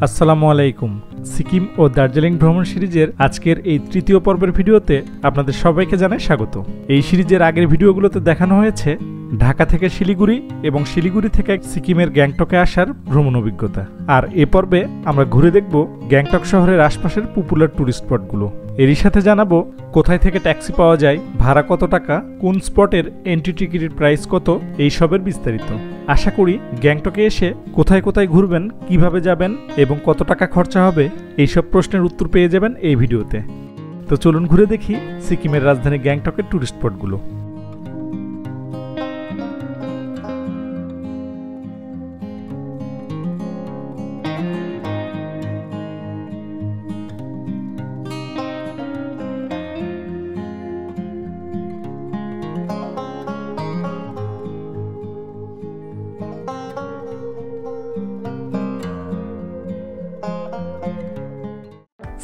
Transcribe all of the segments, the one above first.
আসসালামু আলাইকুম। সিকিম ও দার্জিলিং ভ্রমণ সিরিজের আজকের এই তৃতীয় পর্বের ভিডিওতে আপনাদের সবাইকে জানাই স্বাগত। এই সিরিজের আগের ভিডিওগুলোতে দেখানো হয়েছে ঢাকা থেকে শিলিগুড়ি এবং শিলিগুড়ি থেকে সিকিমের গ্যাংটকে আসার ভ্রমণ অভিজ্ঞতা। আর এ পর্বে আমরা ঘুরে দেখব গ্যাংটক শহরের আশপাশের পপুলার টুরিস্ট স্পটগুলো। এরই সাথে জানাবো কোথায় থেকে ট্যাক্সি পাওয়া যায়, ভাড়া কত টাকা, কোন স্পটের এন্ট্রি টিকিটের প্রাইস কত, এইসবের বিস্তারিত। আশা করি গ্যাংটকে এসে কোথায় কোথায় ঘুরবেন, কিভাবে যাবেন এবং কত টাকা খরচা হবে এইসব প্রশ্নের উত্তর পেয়ে যাবেন এই ভিডিওতে। তো চলুন ঘুরে দেখি সিকিমের রাজধানী গ্যাংটকের টুরিস্ট স্পটগুলো।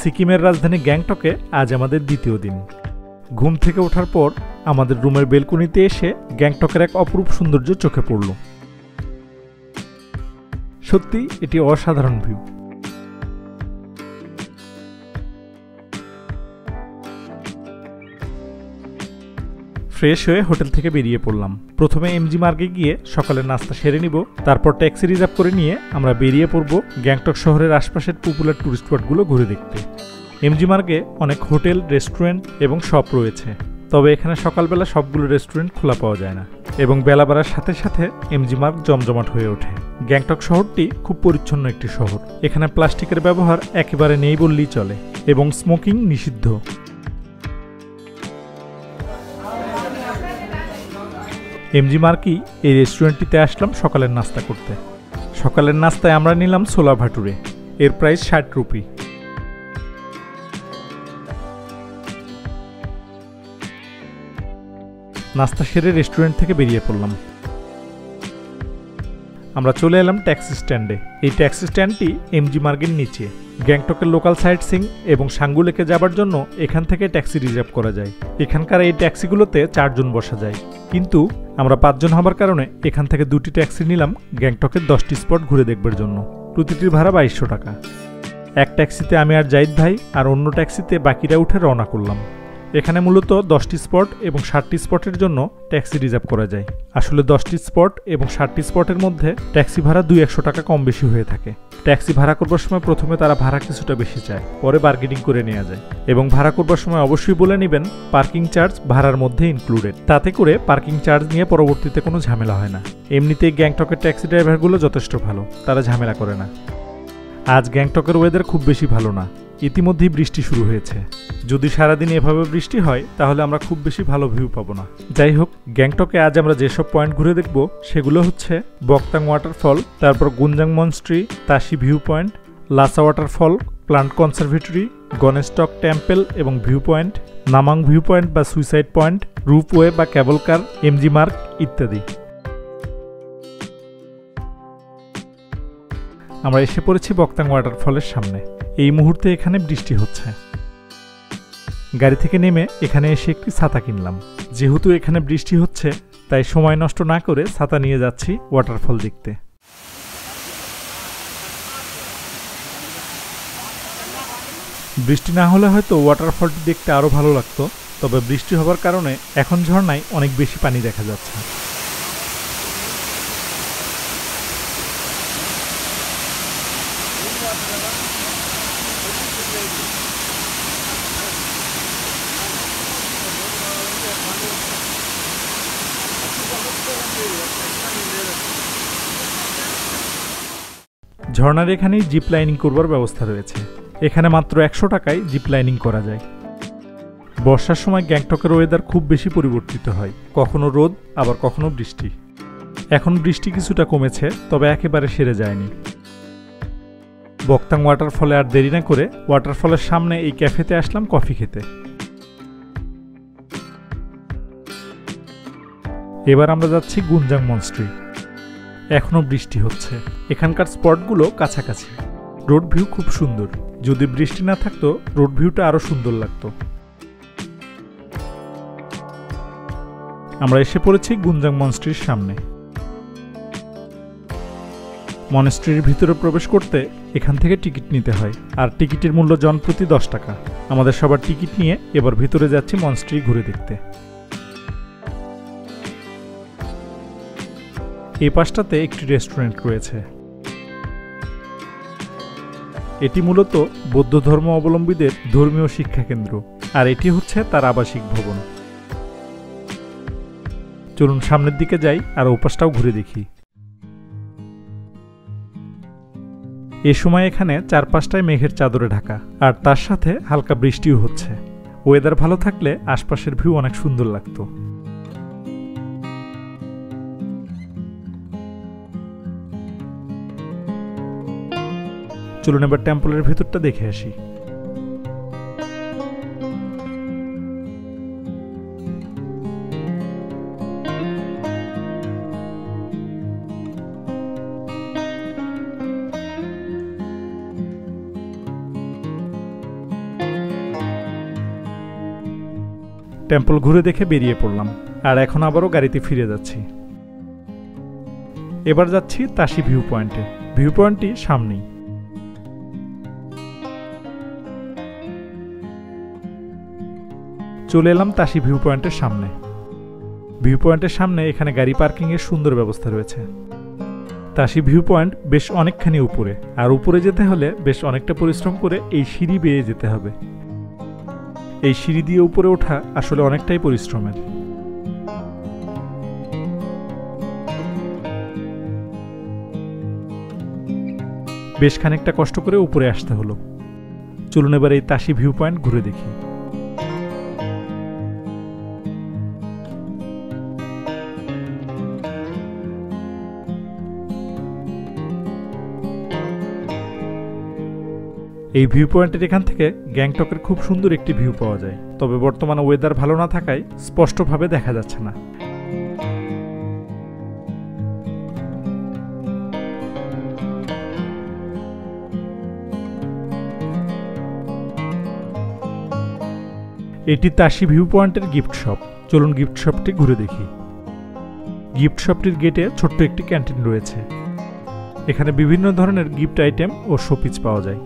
সিকিমের রাজধানী গ্যাংটকে আজ আমাদের দ্বিতীয় দিন। ঘুম থেকে ওঠার পর আমাদের রুমের বেলকনিতে এসে গ্যাংটকের এক অপরূপ সৌন্দর্য চোখে পড়ল। সত্যি এটি অসাধারণ ভিউ। ফ্রেশ হয়ে হোটেল থেকে বেরিয়ে পড়লাম। প্রথমে এমজি মার্গে গিয়ে সকালের নাস্তা সেরে নিব, তারপর ট্যাক্সি রিজার্ভ করে নিয়ে আমরা বেরিয়ে পড়ব গ্যাংটক শহরের আশপাশের পপুলার টুরিস্ট স্পটগুলো ঘুরে দেখতে। এমজি মার্গে অনেক হোটেল, রেস্টুরেন্ট এবং শপ রয়েছে, তবে এখানে সকালবেলা সবগুলো রেস্টুরেন্ট খোলা পাওয়া যায় না এবং বেলা বাড়ার সাথে সাথে এমজি মার্গ জমজমাট হয়ে ওঠে। গ্যাংটক শহরটি খুব পরিচ্ছন্ন একটি শহর। এখানে প্লাস্টিকের ব্যবহার একেবারে নেই বললেই চলে এবং স্মোকিং নিষিদ্ধ। এমজি মার্কেই এই রেস্টুরেন্টটিতে আসলাম সকালের নাস্তা করতে। সকালের নাস্তায় আমরা নিলাম ছোলা ভাটুরে, এর প্রাইস ৬০ রুপি। নাস্তা সেরে রেস্টুরেন্ট থেকে বেরিয়ে পড়লাম। আমরা চলে এলাম ট্যাক্সি স্ট্যান্ডে। এই ট্যাক্সি স্ট্যান্ডটি এমজি মার্গের নিচে। গ্যাংটকের লোকাল সাইট সিং এবং সাঙ্গু লেকে যাবার জন্য এখান থেকে ট্যাক্সি রিজার্ভ করা যায়। এখানকার এই ট্যাক্সিগুলোতে ৪ জন বসা যায়, কিন্তু আমরা ৫ জন হবার কারণে এখান থেকে ২টি ট্যাক্সি নিলাম গ্যাংটকের ১০টি স্পট ঘুরে দেখবার জন্য। প্রতিটির ভাড়া ২২০০ টাকা। এক ট্যাক্সিতে আমি আর জাহিদ ভাই, আর অন্য ট্যাক্সিতে বাকিরা উঠে রওনা করলাম। এখানে মূলত 10টি স্পট এবং 60টি স্পটের জন্য ট্যাক্সি রিজার্ভ করা যায়। আসলে 10টি স্পট এবং 60টি স্পটের মধ্যে ট্যাক্সি ভাড়া ২০০ টাকা কম বেশি হয়ে থাকে। ট্যাক্সি ভাড়া করবার সময় প্রথমে তারা ভাড়া কিছুটা বেশি চায়, পরে বার্গেনিং করে নেওয়া যায়। এবং ভাড়া করবার সময় অবশ্যই বলে নেবেন পার্কিং চার্জ ভাড়ার মধ্যে ইনক্লুডেড। তাতে করে পার্কিং চার্জ নিয়ে পরবর্তীতে কোনো ঝামেলা হয় না। এমনিতেই গ্যাংটকের ট্যাক্সি ড্রাইভারগুলো যথেষ্ট ভালো, তারা ঝামেলা করে না। আজ গ্যাংটকের ওয়েদার খুব বেশি ভালো না, ইতিমধ্যেই বৃষ্টি শুরু হয়েছে। যদি সারাদিন এভাবে বৃষ্টি হয় তাহলে আমরা খুব বেশি ভালো ভিউ পাবো না। যাই হোক, গ্যাংটকে আজ আমরা যেসব পয়েন্ট ঘুরে দেখব সেগুলো হচ্ছে বকতাং ওয়াটারফল, তারপর Gonjang monastery, Tashi view point, Lhasa waterfall, plant conservatory, Ganesh Tok temple এবং view point, Namnang view point বা সুইসাইড পয়েন্ট, রুপওয়ে বা কেবল কার, এমজি মার্গ ইত্যাদি। আমরা এসে পড়েছি বকতাং ওয়াটারফলের সামনে। এই মুহূর্তে এখানে বৃষ্টি হচ্ছে। গাড়ি থেকে নেমে এখানে এসে একটি ছাতা কিনলাম। যেহেতু এখানে বৃষ্টি হচ্ছে তাই সময় নষ্ট না করে ছাতা নিয়ে যাচ্ছি ওয়াটারফল দেখতে। বৃষ্টি না হলে হয়তো ওয়াটারফলটি দেখতে আরও ভালো লাগতো, তবে বৃষ্টি হবার কারণে এখন ঝর্ণায় অনেক বেশি পানি দেখা যাচ্ছে। ঝর্ণার এখানেই জিপ লাইনিং করবার ব্যবস্থা রয়েছে। এখানে মাত্র ১০০ টাকায় জিপ লাইনিং করা যায়। বর্ষার সময় গ্যাংটকের ওয়েদার খুব বেশি পরিবর্তিত হয়, কখনো রোদ আবার কখনো বৃষ্টি। এখন বৃষ্টি কিছুটা কমেছে, তবে একেবারে সেরে যায়নি। বকতাং ওয়াটারফলে আর দেরি না করে ওয়াটারফলের সামনে এই ক্যাফেতে আসলাম কফি খেতে। এবার আমরা যাচ্ছি গুনজাং মনস্ট্রি। এখনো বৃষ্টি হচ্ছে। এখানকার স্পটগুলো কাছাকাছি। রোড ভিউ খুব সুন্দর। যদি বৃষ্টি না থাকতো রোড ভিউটা আরো সুন্দর লাগতো। আমরা এসে পড়েছি গুনজাং মনস্ট্রির সামনে। মনেস্ট্রির ভিতরে প্রবেশ করতে এখান থেকে টিকিট নিতে হয়, আর টিকিটের মূল্য জনপ্রতি 10 টাকা। আমাদের সবার টিকিট নিয়ে এবার ভিতরে যাচ্ছি মনেস্ট্রি ঘুরে দেখতে। এই পাশটাতে একটি রেস্টুরেন্ট রয়েছে। এটি মূলত বৌদ্ধ ধর্ম অবলম্বীদের ধর্মীয় শিক্ষা কেন্দ্র, আর এটি হচ্ছে তার আবাসিক ভবন। চলুন সামনের দিকে যাই আর ওপাশটাও ঘুরে দেখি। এ সময় এখানে চারপাশটায় মেঘের চাদরে ঢাকা, আর তার সাথে হালকা বৃষ্টিও হচ্ছে। ওয়েদার ভালো থাকলে আশপাশের ভিউ অনেক সুন্দর লাগতো। চলুন এবার টেম্পলের ভিতরটা দেখে আসি। টেম্পল ঘুরে দেখে বেরিয়ে পড়লাম, আর এখন আবারও গাড়িতে ফিরে যাচ্ছি। এবার যাচ্ছি তাশি ভিউ পয়েন্টে। ভিউ পয়েন্টটি সামনেই। চলে এলাম তাশি ভিউ পয়েন্টের সামনে। ভিউ পয়েন্টের সামনে এখানে গাড়ি পার্কিং এর সুন্দর ব্যবস্থা রয়েছে। তাশি ভিউ পয়েন্ট বেশ অনেকখানি উপরে, আর উপরে যেতে হলে বেশ অনেকটা পরিশ্রম করে এই সিঁড়ি বেয়ে যেতে হবে। এই সিঁড়ি দিয়ে উপরে ওঠা আসলে অনেকটাই পরিশ্রমের। বেশ খানিকটা কষ্ট করে উপরে আসতে হলো। চলুন এবার এই তাশি ভিউ পয়েন্ট ঘুরে দেখি। এই ভিউ পয়েন্টের এখান থেকে গ্যাংটকের খুব সুন্দর একটি ভিউ পাওয়া যায়, তবে বর্তমানে ওয়েদার ভালো না থাকায় স্পষ্টভাবে দেখা যাচ্ছে না। এটি তাশি ভিউ পয়েন্টের গিফট শপ। চলুন গিফট শপটি ঘুরে দেখি। গিফট শপটির গেটে ছোট্ট একটি ক্যান্টিন রয়েছে। এখানে বিভিন্ন ধরনের গিফট আইটেম ও শোপিস পাওয়া যায়।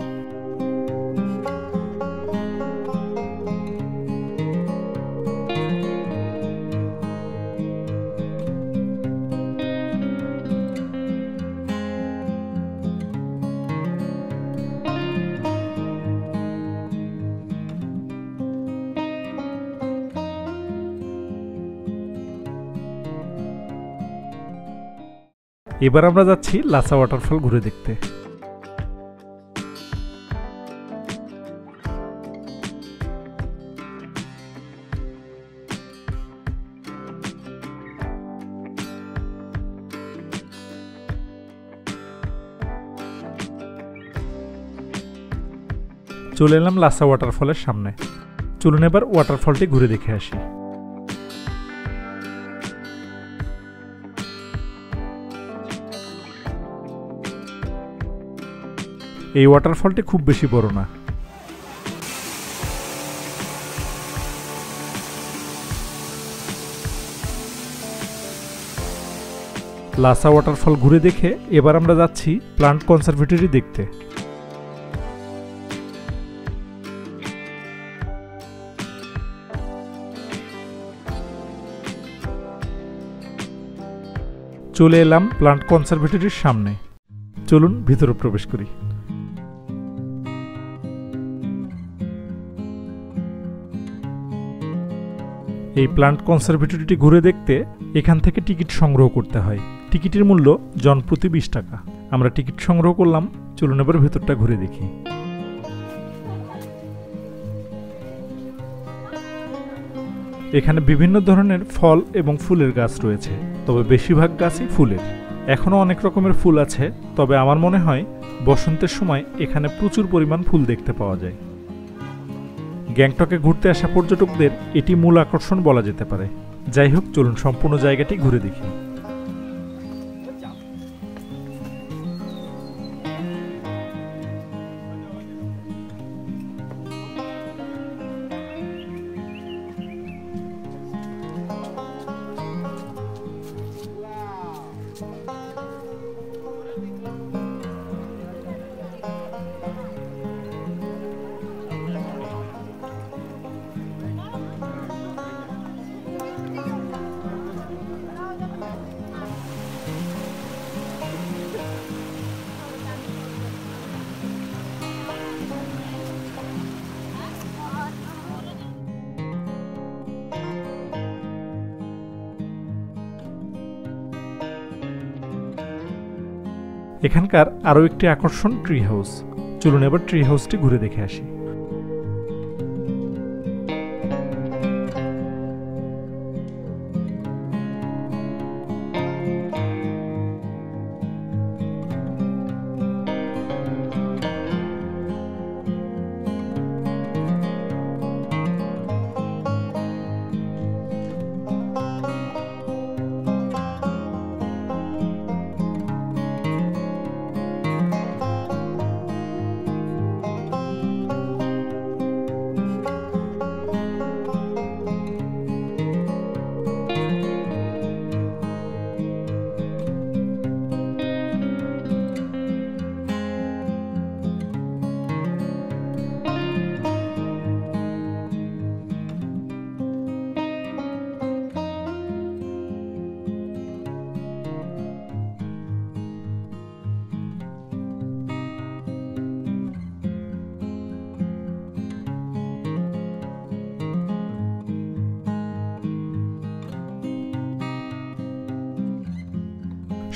এবার আমরা যাচ্ছি লাসা ওয়াটারফল ঘুরে দেখতে। চলে এলাম লাসা ওয়াটারফলের সামনে। চলুন এবার ওয়াটারফলটি ঘুরে দেখে আসি। এই ওয়াটারফলটি খুব বেশি বড় না। লাসা ওয়াটারফল ঘুরে দেখে এবার আমরা যাচ্ছি প্লান্ট কনজারভেটরি দেখতে। চলে এলাম প্লান্ট কনজারভেটরির সামনে। চলুন ভিতরে প্রবেশ করি। এই প্লান্ট কনজারভেটরিটি ঘুরে দেখতে এখান থেকে টিকিট সংগ্রহ করতে হয়। টিকিটের মূল্য জনপ্রতি 20 টাকা। আমরা টিকিট সংগ্রহ করলাম। চলুন এবার ভেতরটা ঘুরে দেখি। এখানে বিভিন্ন ধরনের ফল এবং ফুলের গাছ রয়েছে, তবে বেশিরভাগ গাছই ফুলের। এখনো অনেক রকমের ফুল আছে, তবে আমার মনে হয় বসন্তের সময় এখানে প্রচুর পরিমাণ ফুল দেখতে পাওয়া যায়। গ্যাংটকে ঘুরতে আসা পর্যটকদের এটি মূল আকর্ষণ বলা যেতে পারে। যাই হোক, চলুন সম্পূর্ণ জায়গাটি ঘুরে দেখি। এখানকার আরও একটি আকর্ষণ ট্রি হাউস। চলুন এবার ট্রি হাউসটি ঘুরে দেখে আসি।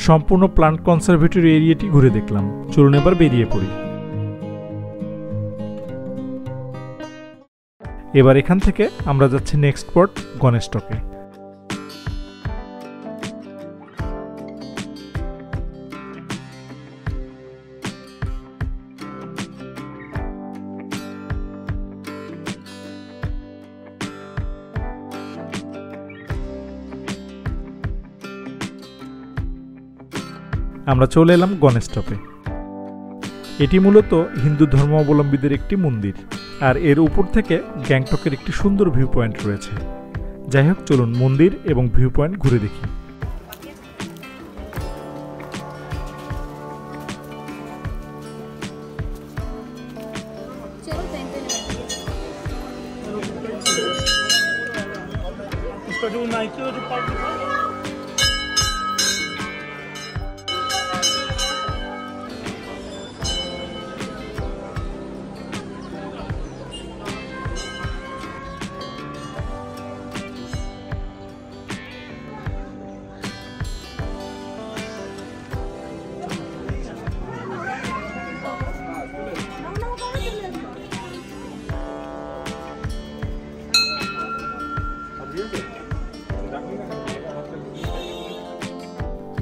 সম্পূর্ণ প্লান্ট কনজারভেটরি এরিয়াটি ঘুরে দেখলাম। চলুন এবার বেরিয়ে পড়ি। এবার এখান থেকে আমরা যাচ্ছি নেক্সট স্পট গণেশটকে। আমরা চলে এলাম গণেশটপে। এটি মূলত হিন্দু ধর্মাবলম্বীদের একটি মন্দির, আর এর উপর থেকে গ্যাংটকের একটি সুন্দর ভিউ পয়েন্ট রয়েছে। যাই হোক, চলুন মন্দির এবং ভিউ পয়েন্ট ঘুরে দেখি।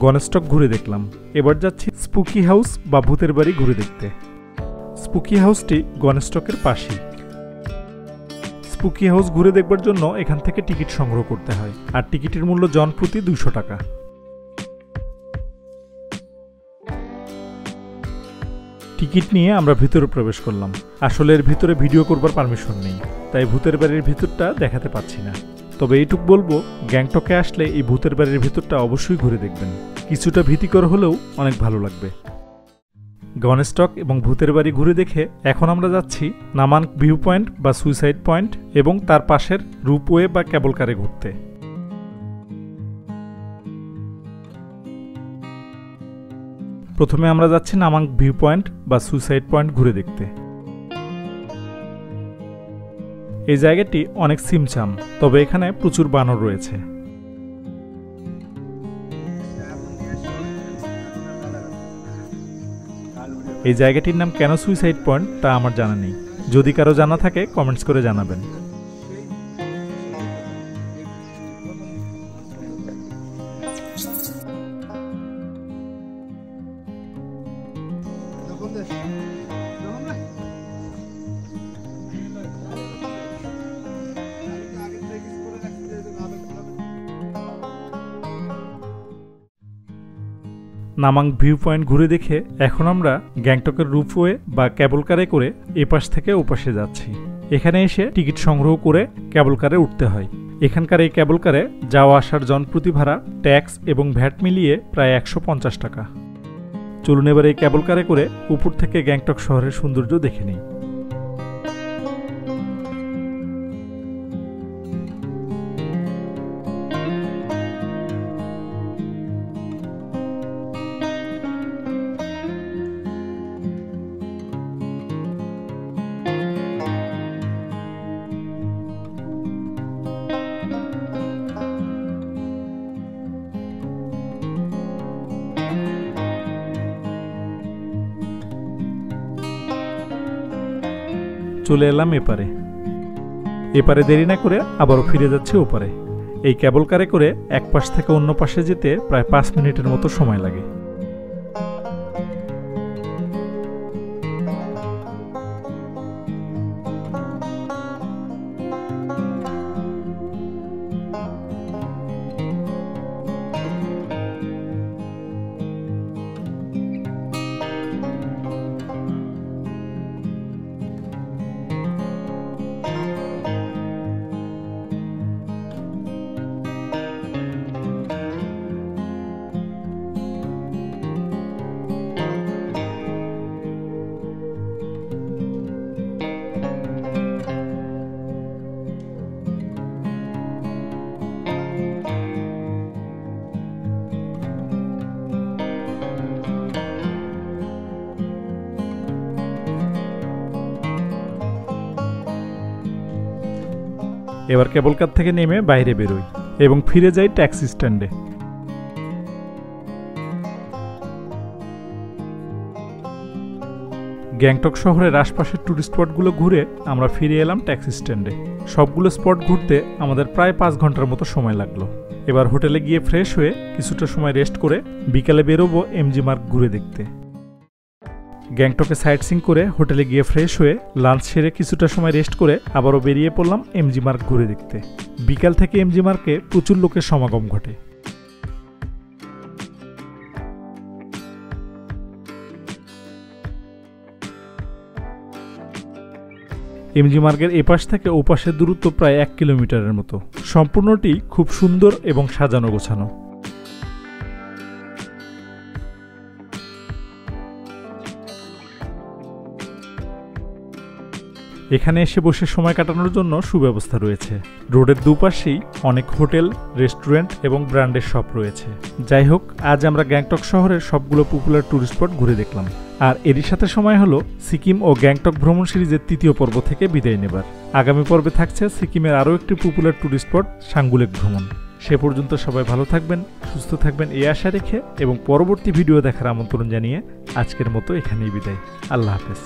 গণেশটক ঘুরে দেখলাম। এবার যাচ্ছি স্পুকি হাউস বা ভূতের বাড়ি ঘুরে দেখতে। স্পুকি হাউসটি গণেশটকের পাশেই। স্পুকি হাউস ঘুরে দেখবার জন্য এখান থেকে টিকিট সংগ্রহ করতে হয়, আর টিকিটের মূল্য জন প্রতি 200 টাকা। টিকিট নিয়ে আমরা ভিতরে প্রবেশ করলাম। আসলে এর ভিতরে ভিডিও করবার পারমিশন নেই, তাই ভূতের বাড়ির ভিতরটা দেখাতে পাচ্ছি না। তবে এইটুক বলবো, গ্যাংটকে আসলে এই ভূতের বাড়ির ভিতরটা অবশ্যই ঘুরে দেখবেন। কিছুটা ভীতিকর হলেও অনেক ভালো লাগবে। গণেশটক এবং ভূতের বাড়ি ঘুরে দেখে এখন আমরা যাচ্ছি নামাঙ্ক ভিউ পয়েন্ট বা সুইসাইড পয়েন্ট এবং তার পাশের রূপওয়ে বা কেবল কারে ঘুরতে। প্রথমে আমরা যাচ্ছি নামাঙ্ক ভিউ পয়েন্ট বা সুইসাইড পয়েন্ট ঘুরে দেখতে। এই জায়গাটি অনেক সিমচাম, তবে এখানে প্রচুর বানর রয়েছে। এই জায়গাটির নাম কেন সুইসাইড পয়েন্ট তা আমার জানা নেই। যদি কারো জানা থাকে কমেন্টস করে জানাবেন। নামাঙ্ক ভিউ পয়েন্ট ঘুরে দেখে এখন আমরা গ্যাংটকের রূপওয়ে বা কেবল কারে করে এপাশ থেকে ওপাশে যাচ্ছি। এখানে এসে টিকিট সংগ্রহ করে কেবল কারে উঠতে হয়। এখানকার এই কেবল কারে যাওয়া আসার জনপ্রতি ভাড়া, ট্যাক্স এবং ভ্যাট মিলিয়ে প্রায় 150 টাকা। চলুন এবার এই কেবল কারে করে উপর থেকে গ্যাংটক শহরের সৌন্দর্য দেখে নিই। চলে এলাম এপারে দেরি না করে আবারও ফিরে যাচ্ছি ওপারে। এই কেবল কারে করে এক পাশ থেকে অন্য পাশে যেতে প্রায় 5 মিনিটের মতো সময় লাগে। এবার কেবল কার থেকে নেমে বাইরে বেরোই এবং ফিরে যাই ট্যাক্সি স্ট্যান্ডে। গ্যাংটক শহরের আশপাশের টুরিস্ট স্পটগুলো ঘুরে আমরা ফিরে এলাম ট্যাক্সি স্ট্যান্ডে। সবগুলো স্পট ঘুরতে আমাদের প্রায় 5 ঘন্টার মতো সময় লাগলো। এবার হোটেলে গিয়ে ফ্রেশ হয়ে কিছুটা সময় রেস্ট করে বিকালে বেরোবো এমজি মার্গ ঘুরে দেখতে। গ্যাংটকে সাইট সিং করে হোটেলে গিয়ে ফ্রেশ হয়ে লাঞ্চ সেরে কিছুটা সময় রেস্ট করে আবারও বেরিয়ে পড়লাম এমজি মার্গ ঘুরে দেখতে। বিকাল থেকে এমজি মার্গে প্রচুর লোকের সমাগম ঘটে। এমজি মার্গের এপাশ থেকে ওপাশের দূরত্ব প্রায় 1 কিলোমিটারের মতো। সম্পূর্ণটি খুব সুন্দর এবং সাজানো গোছানো। এখানে এসে বসে সময় কাটানোর জন্য সুব্যবস্থা রয়েছে। রোডের দুপাশেই অনেক হোটেল, রেস্টুরেন্ট এবং ব্র্যান্ডের শপ রয়েছে। যাই হোক, আজ আমরা গ্যাংটক শহরের সবগুলো পপুলার টুরিস্ট স্পট ঘুরে দেখলাম। আর এরই সাথে সময় হলো সিকিম ও গ্যাংটক ভ্রমণ সিরিজের 3য় পর্ব থেকে বিদায় নেবার। আগামী পর্বে থাকছে সিকিমের আরও একটি পপুলার টুরিস্ট স্পট সাঙ্গুলেক ভ্রমণ। সে পর্যন্ত সবাই ভালো থাকবেন, সুস্থ থাকবেন এই আশা রেখে এবং পরবর্তী ভিডিও দেখার আমন্ত্রণ জানিয়ে আজকের মতো এখানেই বিদায়। আল্লাহ হাফেজ।